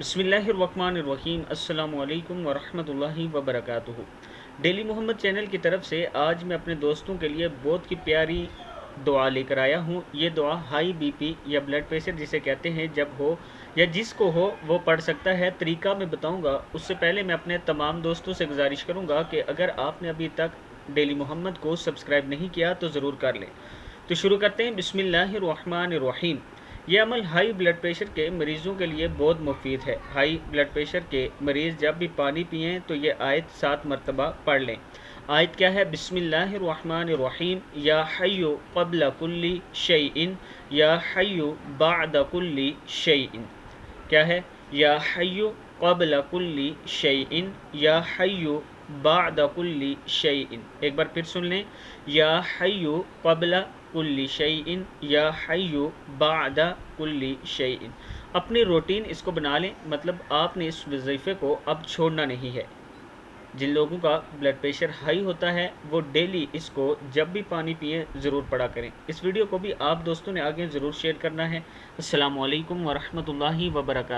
बिस्मिल्लाहिर्रहमानिर्रहीम अस्सलामु अलैकुम वरहमतुल्लाहि वबरकातुहू। डेली मोहम्मद चैनल की तरफ से आज मैं अपने दोस्तों के लिए बहुत ही प्यारी दुआ लेकर आया हूँ। ये दुआ हाई बीपी या ब्लड प्रेशर जिसे कहते हैं जब हो या जिसको हो वो पढ़ सकता है। तरीका मैं बताऊँगा, उससे पहले मैं अपने तमाम दोस्तों से गुजारिश करूँगा कि अगर आपने अभी तक डेली मोहम्मद को सब्सक्राइब नहीं किया तो ज़रूर कर लें। तो शुरू करते हैं। बिस्मिल्लाहिर्रहमानिर्रहीम। ये अमल हाई ब्लड प्रेशर के मरीज़ों के लिए बहुत मुफीद है। हाई ब्लड प्रेशर के मरीज़ जब भी पानी पिएँ तो ये आयत 7 मरतबा पढ़ लें। आयत क्या है? बिस्मिल्लाहिर्रहमानिर्रहीम। या हय्यु क़ब्ल कुल्ली शैइन या हय्यु बअद कुल्ली शैइन। क्या है? या हय्यु क़ब्ल कुल्ली शैइन या हय्यु बअद कुल्ली शैइन। एक बार फिर सुन लें। या हय्यु क़ब्ल कुल्ली शैइन या हय्यु बअद कुल्ली शैइन। अपनी रूटीन इसको बना लें, मतलब आपने इस वजीफ़े को अब छोड़ना नहीं है। जिन लोगों का ब्लड प्रेशर हाई होता है वो डेली इसको जब भी पानी पिए ज़रूर पढ़ा करें। इस वीडियो को भी आप दोस्तों ने आगे ज़रूर शेयर करना है। अस्सलामु अलैकुम वरहमतुल्लाहि वबरकातुहू।